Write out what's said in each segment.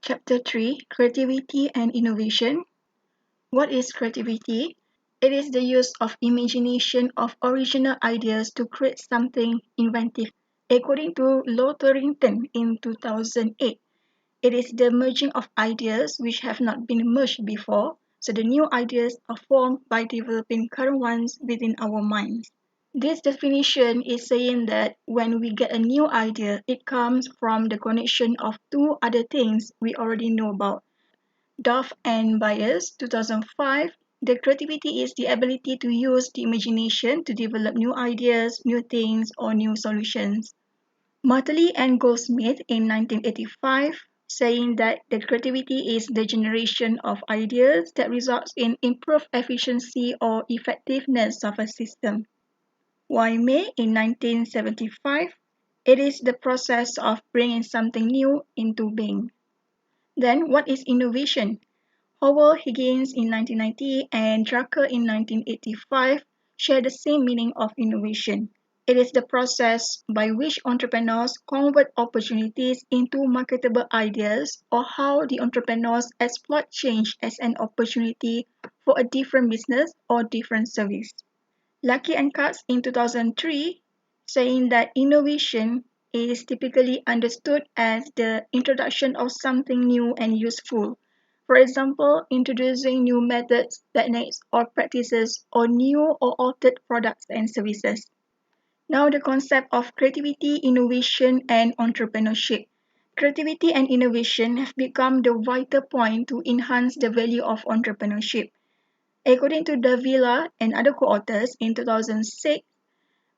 Chapter 3, Creativity and Innovation. What is creativity? It is the use of imagination of original ideas to create something inventive. According to Lateral Thinking in 2008, it is the merging of ideas which have not been merged before, so the new ideas are formed by developing current ones within our minds. This definition is saying that when we get a new idea, it comes from the connection of two other things we already know about. Duff and Byers, 2005, the creativity is the ability to use the imagination to develop new ideas, new things, or new solutions. Martelly and Goldsmith in 1985, saying that the creativity is the generation of ideas that results in improved efficiency or effectiveness of a system. Waimei in 1975, it is the process of bringing something new into being. Then, what is innovation? Howell Higgins in 1990 and Drucker in 1985 share the same meaning of innovation. It is the process by which entrepreneurs convert opportunities into marketable ideas or how the entrepreneurs exploit change as an opportunity for a different business or different service. Lucky and Katz in 2003 saying that innovation is typically understood as the introduction of something new and useful. For example, introducing new methods, techniques, or practices, or new or altered products and services. Now, the concept of creativity, innovation, and entrepreneurship. Creativity and innovation have become the vital point to enhance the value of entrepreneurship. According to Davila and other co-authors in 2006,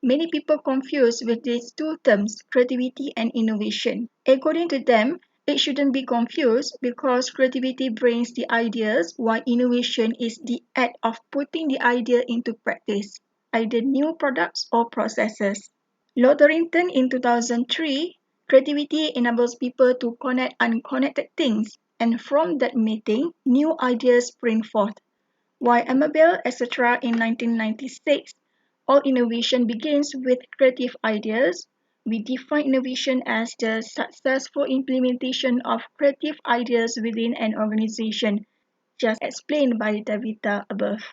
many people confuse with these two terms, creativity and innovation. According to them, it shouldn't be confused because creativity brings the ideas while innovation is the act of putting the idea into practice, either new products or processes. Lotherington in 2003, creativity enables people to connect unconnected things, and from that meeting, new ideas spring forth. While Amabel, etc. in 1996, all innovation begins with creative ideas. We define innovation as the successful implementation of creative ideas within an organization, just explained by Davita above.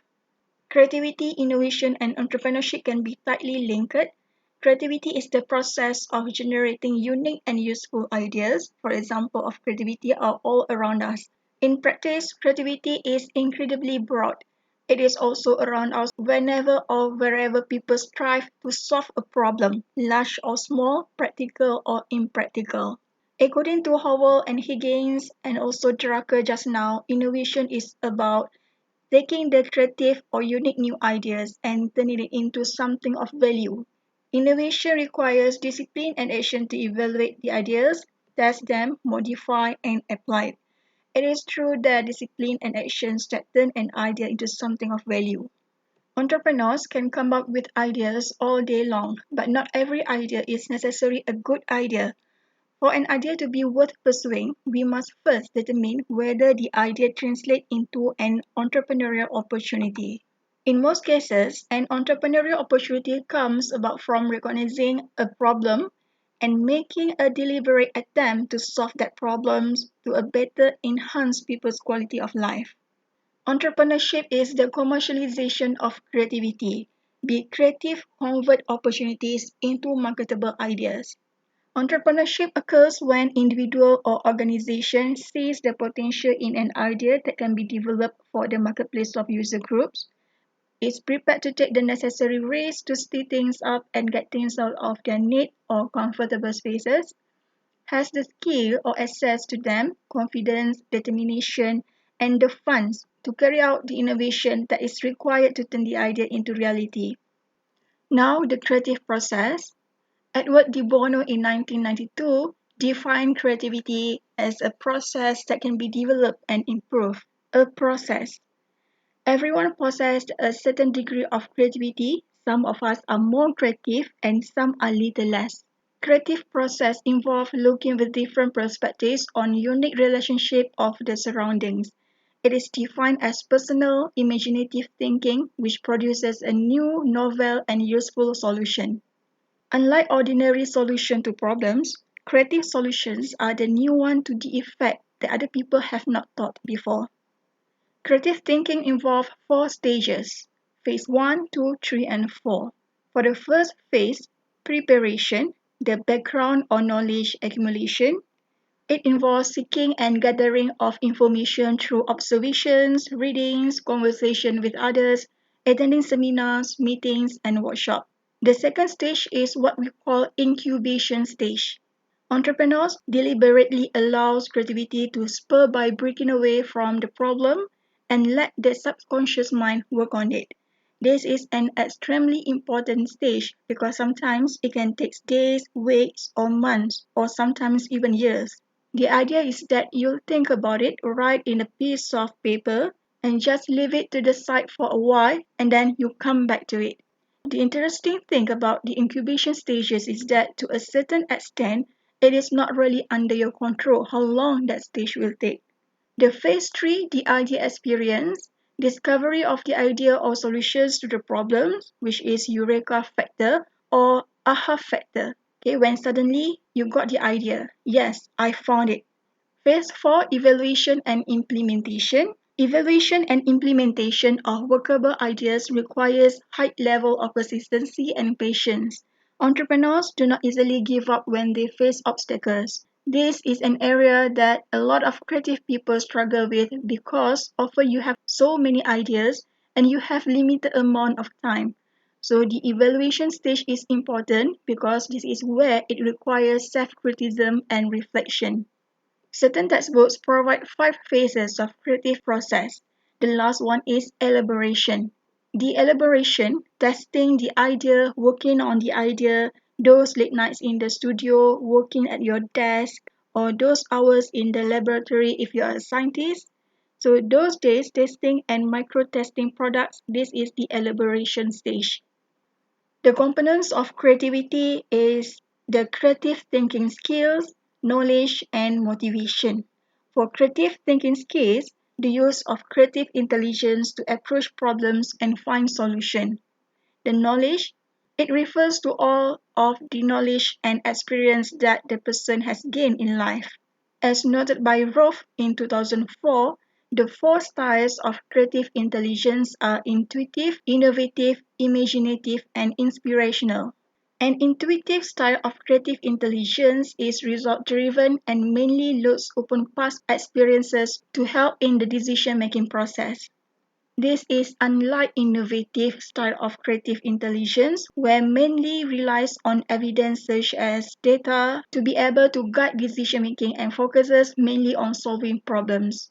Creativity, innovation, and entrepreneurship can be tightly linked. Creativity is the process of generating unique and useful ideas. For example, of creativity are all around us. In practice, creativity is incredibly broad. It is also around us whenever or wherever people strive to solve a problem, large or small, practical or impractical. According to Howell and Higgins and also Drucker just now, innovation is about taking the creative or unique new ideas and turning it into something of value. Innovation requires discipline and action to evaluate the ideas, test them, modify, and apply. It is through the discipline and actions that turn an idea into something of value. Entrepreneurs can come up with ideas all day long, but not every idea is necessarily a good idea. For an idea to be worth pursuing, we must first determine whether the idea translates into an entrepreneurial opportunity. In most cases, an entrepreneurial opportunity comes about from recognizing a problem and making a deliberate attempt to solve that problem to a better enhance people's quality of life. Entrepreneurship is the commercialization of creativity. Be creative, convert opportunities into marketable ideas. Entrepreneurship occurs when individual or organization sees the potential in an idea that can be developed for the marketplace of user groups, is prepared to take the necessary risks to speed things up and get things out of their neat or comfortable spaces, has the skill or access to them, confidence, determination, and the funds to carry out the innovation that is required to turn the idea into reality. Now, the creative process. Edward de Bono in 1992 defined creativity as a process that can be developed and improved. A process. Everyone possesses a certain degree of creativity. Some of us are more creative and some are little less. Creative process involves looking with different perspectives on unique relationship of the surroundings. It is defined as personal, imaginative thinking which produces a new, novel, and useful solution. Unlike ordinary solution to problems, Creative solutions are the new one to the effect that other people have not thought before. Creative thinking involves 4 stages: phase 1, 2, 3, and 4. For the first phase, preparation, the background or knowledge accumulation, it involves seeking and gathering of information through observations, readings, conversation with others, attending seminars, meetings, and workshops. The second stage is what we call incubation stage. Entrepreneurs deliberately allow creativity to spur by breaking away from the problem and let the subconscious mind work on it. This is an extremely important stage because sometimes it can take days, weeks, or months, or sometimes even years. The idea is that you'll think about it, write in a piece of paper, and just leave it to the side for a while, and then you come back to it. The interesting thing about the incubation stages is that to a certain extent, it is not really under your control how long that stage will take. The phase 3, the idea experience, discovery of the idea or solutions to the problems, which is eureka factor or aha factor. Okay, when suddenly you got the idea. Yes, I found it. Phase 4, evaluation and implementation. Evaluation and implementation of workable ideas requires high level of persistency and patience. Entrepreneurs do not easily give up when they face obstacles. This is an area that a lot of creative people struggle with because often you have so many ideas and you have limited amount of time. So the evaluation stage is important because this is where it requires self-criticism and reflection. Certain textbooks provide 5 phases of creative process. The last one is elaboration. The elaboration, testing the idea, working on the idea, those late nights in the studio, working at your desk, or those hours in the laboratory if you are a scientist. So those days, testing and micro-testing products, this is the elaboration stage. The components of creativity is the creative thinking skills, knowledge, and motivation. For creative thinking skills, the use of creative intelligence to approach problems and find solutions. The knowledge, it refers to all of the knowledge and experience that the person has gained in life. As noted by Roth in 2004, the 4 styles of creative intelligence are intuitive, innovative, imaginative, and inspirational. An intuitive style of creative intelligence is result-driven and mainly looks upon past experiences to help in the decision-making process. This is unlike innovative style of creative intelligence, where mainly relies on evidence such as data to be able to guide decision making and focuses mainly on solving problems.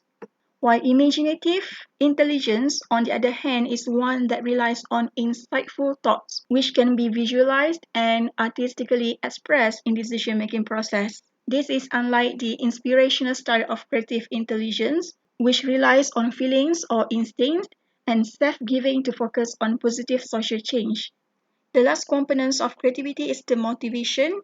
While imaginative intelligence, on the other hand, is one that relies on insightful thoughts, which can be visualized and artistically expressed in decision-making process. This is unlike the inspirational style of creative intelligence, which relies on feelings or instincts and self-giving to focus on positive social change. The last component of creativity is the motivation.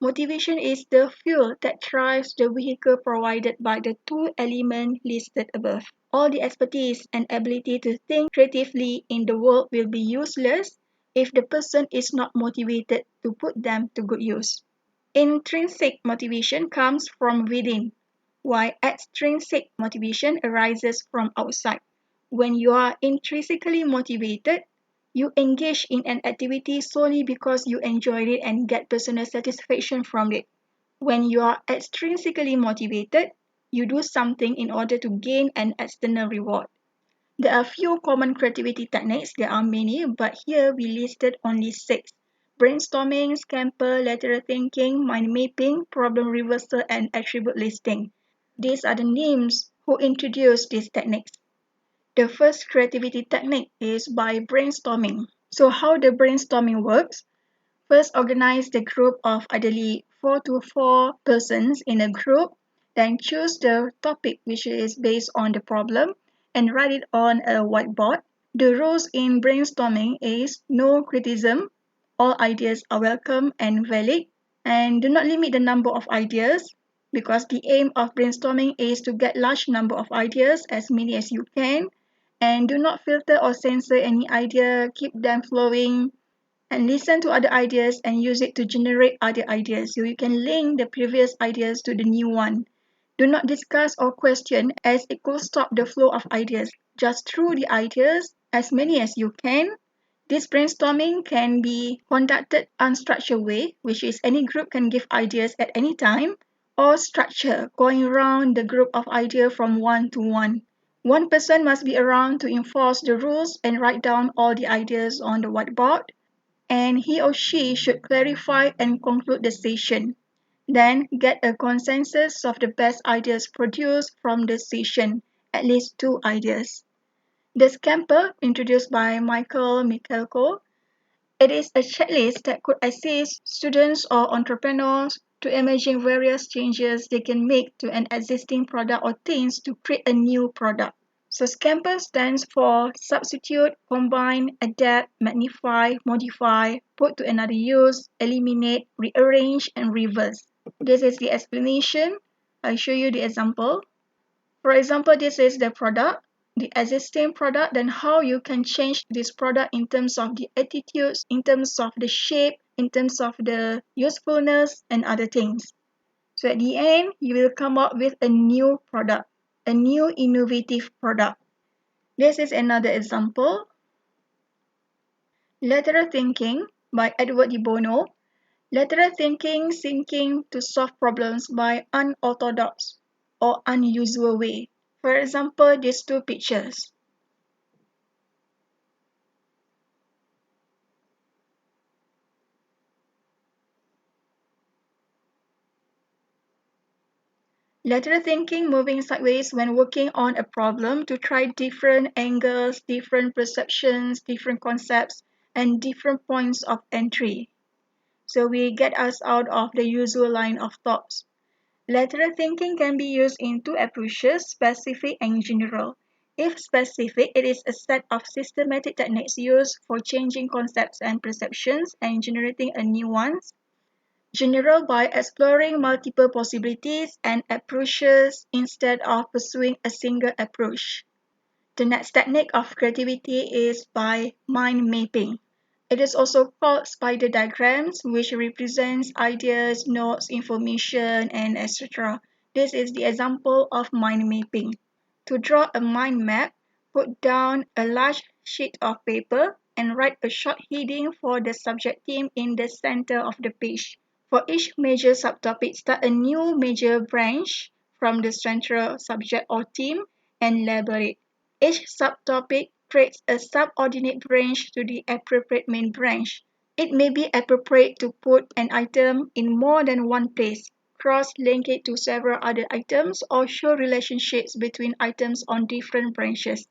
Motivation is the fuel that drives the vehicle provided by the 2 elements listed above. All the expertise and ability to think creatively in the world will be useless if the person is not motivated to put them to good use. Intrinsic motivation comes from within, while extrinsic motivation arises from outside. When you are intrinsically motivated, you engage in an activity solely because you enjoy it and get personal satisfaction from it. When you are extrinsically motivated, you do something in order to gain an external reward. There are few common creativity techniques, there are many, but here we listed only 6. Brainstorming, scamper, lateral thinking, mind mapping, problem reversal, and attribute listing. These are the names who introduced these techniques. The first creativity technique is by brainstorming. So how the brainstorming works? First, organize the group of ideally 4 to 4 persons in a group, then choose the topic which is based on the problem and write it on a whiteboard. The rules in brainstorming is no criticism, all ideas are welcome and valid, and do not limit the number of ideas because the aim of brainstorming is to get large number of ideas, as many as you can, and do not filter or censor any idea, keep them flowing. and listen to other ideas and use it to generate other ideas. So you can link the previous ideas to the new one. Do not discuss or question as it could stop the flow of ideas. Just throw the ideas, as many as you can. This brainstorming can be conducted unstructured way, which is any group can give ideas at any time, or structure, going around the group of ideas from one to one. One person must be around to enforce the rules and write down all the ideas on the whiteboard, and he or she should clarify and conclude the session. Then get a consensus of the best ideas produced from the session, at least 2 ideas. The Scamper, introduced by Michael Michalko, it is a checklist that could assist students or entrepreneurs to imagine various changes they can make to an existing product or things to create a new product. So Scamper stands for substitute, combine, adapt, magnify, modify, put to another use, eliminate, rearrange, and reverse. This is the explanation. I'll show you the example. For example, this is the product, the existing product, then how you can change this product in terms of the attitudes, in terms of the shape, in terms of the usefulness, and other things. So at the end, you will come up with a new product, a new innovative product. This is another example. Lateral Thinking by Edward de Bono. Lateral thinking, thinking to solve problems by unorthodox or unusual way. For example, these 2 pictures. Lateral thinking, moving sideways when working on a problem to try different angles, different perceptions, different concepts, and different points of entry. So we get us out of the usual line of thoughts. Lateral thinking can be used in 2 approaches, specific and general. If specific, it is a set of systematic techniques used for changing concepts and perceptions and generating a new ones. General, by exploring multiple possibilities and approaches instead of pursuing a single approach. The next technique of creativity is by mind mapping. It is also called spider diagrams, which represents ideas, notes, information, and etc. This is the example of mind mapping. To draw a mind map, put down a large sheet of paper and write a short heading for the subject theme in the center of the page. For each major subtopic, start a new major branch from the central subject or theme and label it. Each subtopic creates a subordinate branch to the appropriate main branch. It may be appropriate to put an item in more than one place, cross-link it to several other items, or show relationships between items on different branches.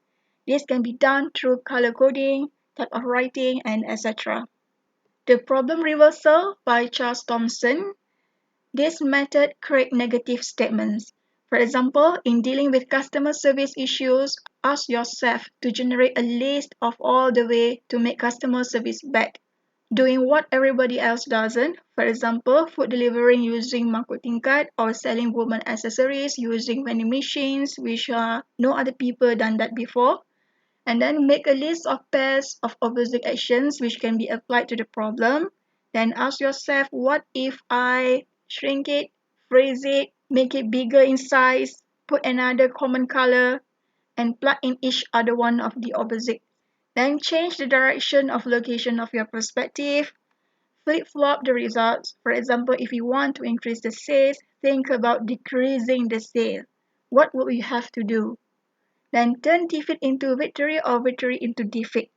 This can be done through color coding, type of writing, and etc. The problem reversal by Charles Thompson. This method creates negative statements. For example, in dealing with customer service issues, ask yourself to generate a list of all the ways to make customer service bad. Doing what everybody else doesn't, for example, food delivering using mangkuk tingkat or selling woman accessories using vending machines, which no other people done that before. And then make a list of pairs of opposite actions which can be applied to the problem. Then ask yourself, what if I shrink it, phrase it, make it bigger in size, put another common color, and plug in each other one of the opposite. Then change the direction of location of your perspective. Flip-flop the results. For example, if you want to increase the sales, think about decreasing the sale. What will you have to do? Then turn defeat into victory or victory into defeat.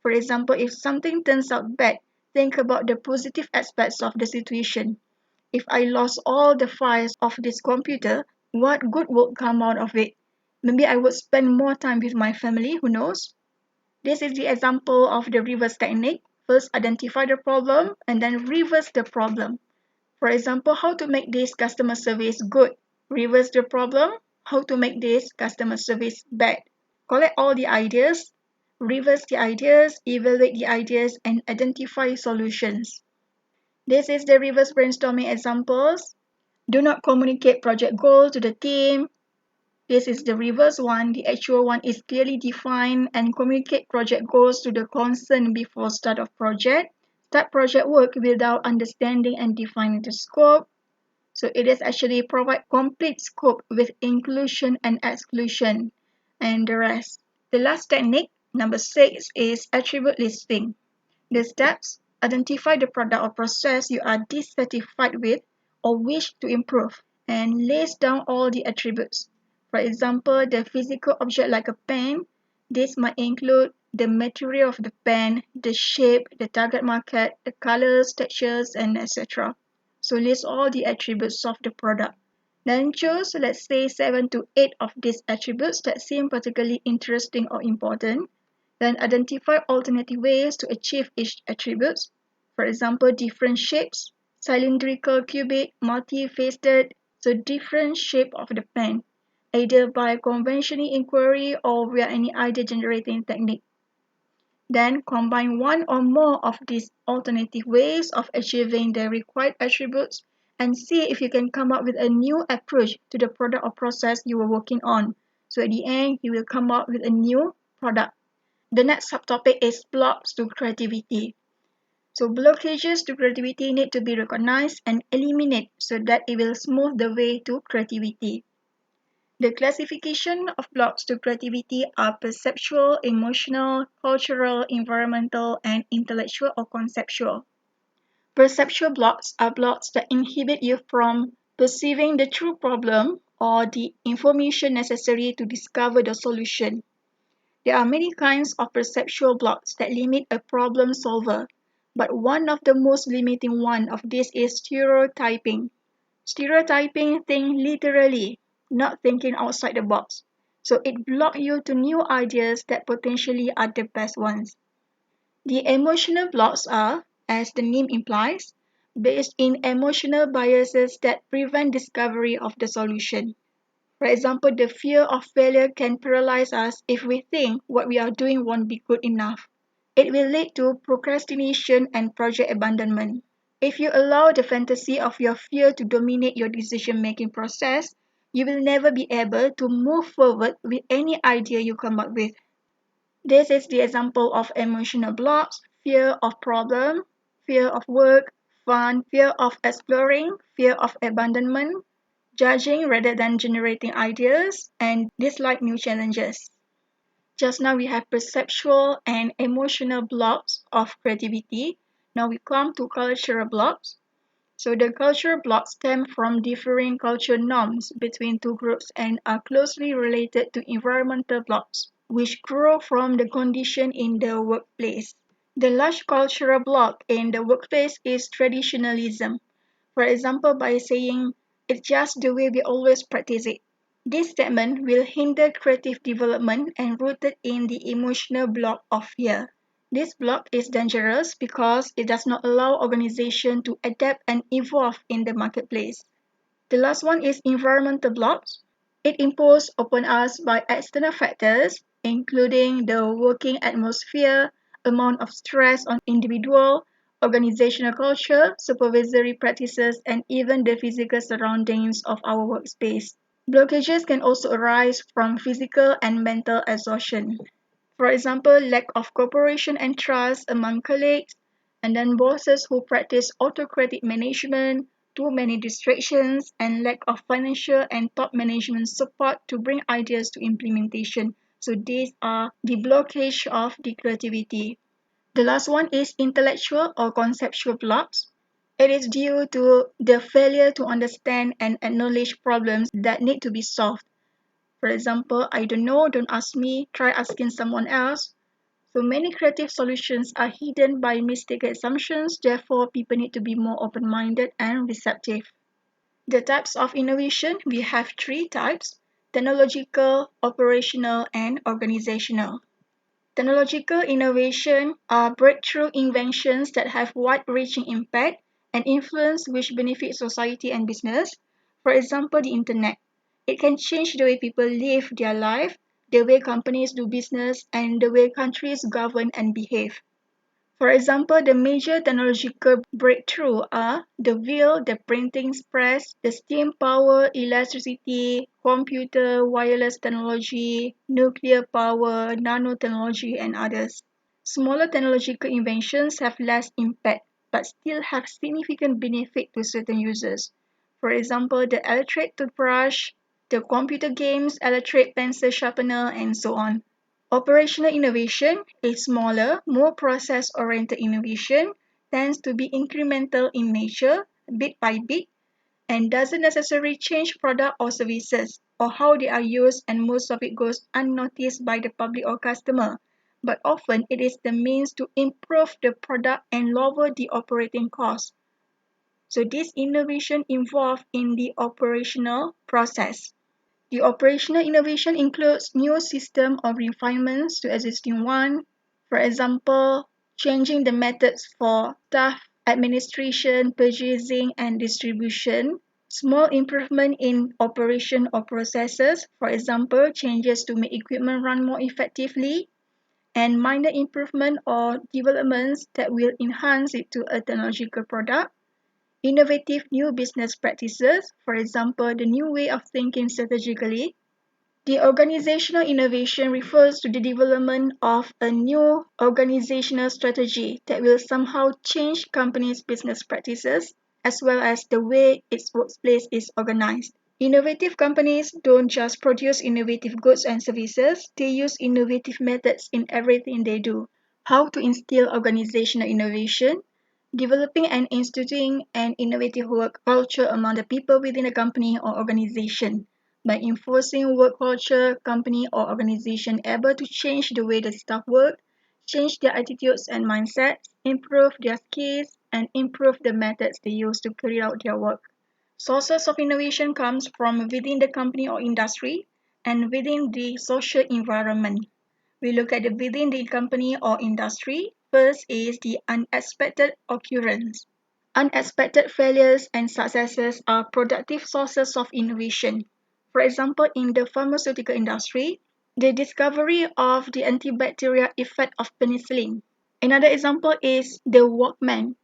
For example, if something turns out bad, think about the positive aspects of the situation. If I lost all the files of this computer, what good would come out of it? Maybe I would spend more time with my family, who knows? This is the example of the reverse technique. First, identify the problem and then reverse the problem. For example, how to make this customer service good. Reverse the problem, how to make this customer service bad. Collect all the ideas, reverse the ideas, evaluate the ideas, and identify solutions. This is the reverse brainstorming examples. Do not communicate project goals to the team. This is the reverse one. The actual one is clearly defined and communicate project goals to the concern before start of project. start project work without understanding and defining the scope. So it is actually provide complete scope with inclusion and exclusion and the rest. The last technique, number 6, is attribute listing. The steps identify the product or process you are dissatisfied with or wish to improve and list down all the attributes. For example, the physical object like a pen, this might include the material of the pen, the shape, the target market, the colors, textures, and etc. So list all the attributes of the product. Then choose, let's say, 7 to 8 of these attributes that seem particularly interesting or important. Then identify alternative ways to achieve each attribute. For example, different shapes, cylindrical, cubic, multi-faceted, so different shape of the pen, either by conventional inquiry or via any idea generating technique. Then combine one or more of these alternative ways of achieving the required attributes and see if you can come up with a new approach to the product or process you were working on. So at the end, you will come up with a new product. The next subtopic is blocks to creativity. So blockages to creativity need to be recognized and eliminated so that it will smooth the way to creativity. The classification of blocks to creativity are perceptual, emotional, cultural, environmental, and intellectual or conceptual. Perceptual blocks are blocks that inhibit you from perceiving the true problem or the information necessary to discover the solution. There are many kinds of perceptual blocks that limit a problem solver, but one of the most limiting one of these is stereotyping. Stereotyping think literally, not thinking outside the box. So it blocks you to new ideas that potentially are the best ones. The emotional blocks are, as the name implies, based in emotional biases that prevent discovery of the solution. For example, the fear of failure can paralyze us if we think what we are doing won't be good enough. It will lead to procrastination and project abandonment. If you allow the fantasy of your fear to dominate your decision-making process, you will never be able to move forward with any idea you come up with. This is the example of emotional blocks: fear of problem, fear of work, fun, fear of exploring, fear of abandonment, judging rather than generating ideas, and dislike new challenges. Just now we have perceptual and emotional blocks of creativity. Now we come to cultural blocks. So the cultural blocks stem from differing cultural norms between two groups and are closely related to environmental blocks, which grow from the condition in the workplace. The large cultural block in the workplace is traditionalism. For example, by saying, "It's just the way we always practice it." This statement will hinder creative development and rooted in the emotional block of fear. This block is dangerous because it does not allow organizations to adapt and evolve in the marketplace. The last one is environmental blocks. It imposed upon us by external factors, including the working atmosphere, amount of stress on individual, organizational culture, supervisory practices, and even the physical surroundings of our workspace. Blockages can also arise from physical and mental exhaustion. For example, lack of cooperation and trust among colleagues, and then bosses who practice autocratic management, too many distractions, and lack of financial and top management support to bring ideas to implementation. So these are the blockage of the creativity. The last one is intellectual or conceptual blocks. It is due to the failure to understand and acknowledge problems that need to be solved. For example, "I don't know, don't ask me, try asking someone else." So many creative solutions are hidden by mistaken assumptions, therefore people need to be more open-minded and receptive. The types of innovation, we have three types: technological, operational, and organizational. Technological innovation are breakthrough inventions that have wide-reaching impact and influence which benefit society and business. For example, the internet. It can change the way people live their life, the way companies do business, and the way countries govern and behave. For example, the major technological breakthroughs are the wheel, the printing press, the steam power, electricity, computer, wireless technology, nuclear power, nanotechnology, and others. Smaller technological inventions have less impact but still have significant benefit to certain users. For example, the electric toothbrush, the computer games, electric pencil sharpener, and so on. Operational innovation, a smaller, more process-oriented innovation, tends to be incremental in nature, bit by bit, and doesn't necessarily change product or services or how they are used, and most of it goes unnoticed by the public or customer. But often it is the means to improve the product and lower the operating cost. So this innovation involved in the operational process. The operational innovation includes new system or refinements to existing one. For example, changing the methods for staff administration, purchasing, and distribution. Small improvement in operation or processes, for example, changes to make equipment run more effectively, and minor improvement or developments that will enhance it to a technological product. Innovative new business practices, for example, the new way of thinking strategically. The organizational innovation refers to the development of a new organizational strategy that will somehow change company's business practices as well as the way its workplace is organized. Innovative companies don't just produce innovative goods and services, they use innovative methods in everything they do. How to instill organizational innovation? Developing and instituting an innovative work culture among the people within a company or organization. By enforcing work culture, company or organization able to change the way the staff work, change their attitudes and mindsets, improve their skills, and improve the methods they use to carry out their work. Sources of innovation comes from within the company or industry and within the social environment. We look at the within the company or industry. First is the unexpected occurrence. Unexpected failures and successes are productive sources of innovation. For example, in the pharmaceutical industry, the discovery of the antibacterial effect of penicillin. Another example is the Walkman.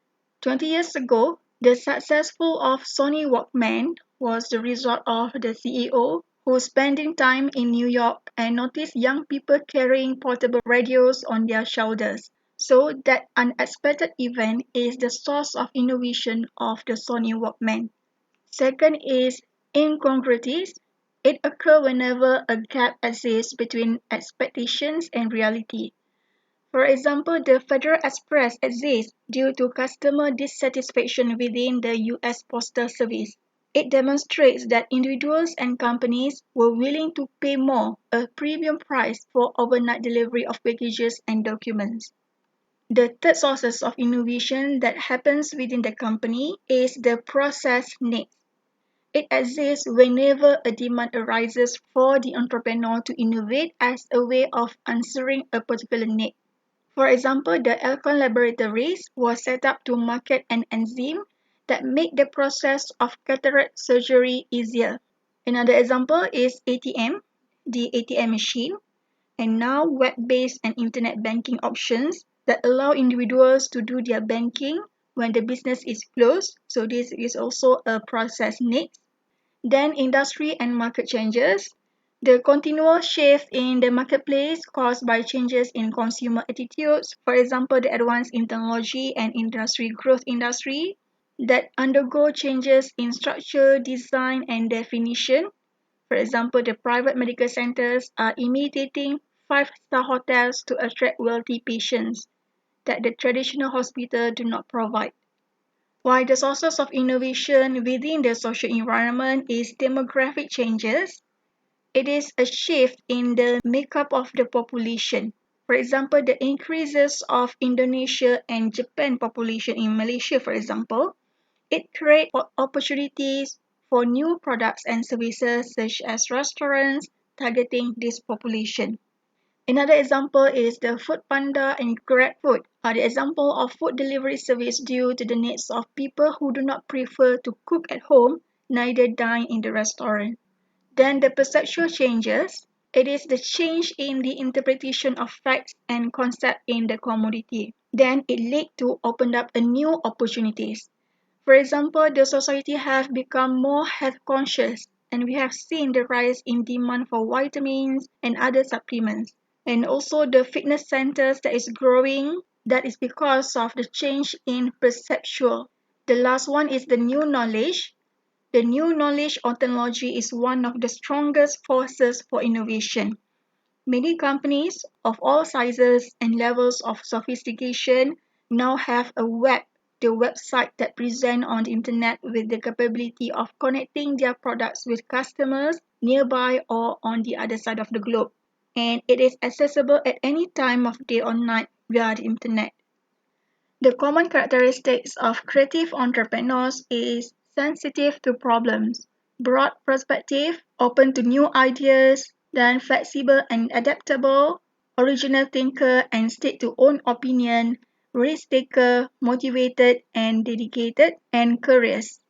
20 years ago, the successful of Sony Walkman was the result of the CEO who spending time in New York and noticed young people carrying portable radios on their shoulders. So that unexpected event is the source of innovation of the Sony Walkman. Second is incongruities. It occurs whenever a gap exists between expectations and reality. For example, the Federal Express exists due to customer dissatisfaction within the US Postal Service. It demonstrates that individuals and companies were willing to pay more, a premium price, for overnight delivery of packages and documents. The third sources of innovation that happens within the company is the process need. It exists whenever a demand arises for the entrepreneur to innovate as a way of answering a particular need. For example, the Alcon Laboratories was set up to market an enzyme that make the process of cataract surgery easier. Another example is ATM, the ATM machine, and now web-based and internet banking options that allow individuals to do their banking when the business is closed. So this is also a process need. Then industry and market changes. The continual shift in the marketplace caused by changes in consumer attitudes, for example, the advance in technology and industry growth industry that undergo changes in structure, design, and definition. For example, the private medical centers are imitating five-star hotels to attract wealthy patients that the traditional hospital do not provide. While the sources of innovation within the social environment is demographic changes, it is a shift in the makeup of the population. For example, the increases of Indonesia and Japan population in Malaysia, for example, it creates opportunities for new products and services such as restaurants targeting this population. Another example is the Food Panda and GrabFood are the example of food delivery service due to the needs of people who do not prefer to cook at home, neither dine in the restaurant. Then the perceptual changes. It is the change in the interpretation of facts and concept in the commodity. Then it led to open up a new opportunities. For example, the society have become more health conscious and we have seen the rise in demand for vitamins and other supplements. And also the fitness centers that is growing, that is because of the change in perceptual. The last one is the new knowledge. The new knowledge ontology is one of the strongest forces for innovation. Many companies of all sizes and levels of sophistication now have the website that present on the internet with the capability of connecting their products with customers nearby or on the other side of the globe. And it is accessible at any time of day or night via the internet. The common characteristics of creative entrepreneurs is sensitive to problems, broad perspective, open to new ideas, then flexible and adaptable, original thinker and stick to own opinion, risk taker, motivated and dedicated, and curious.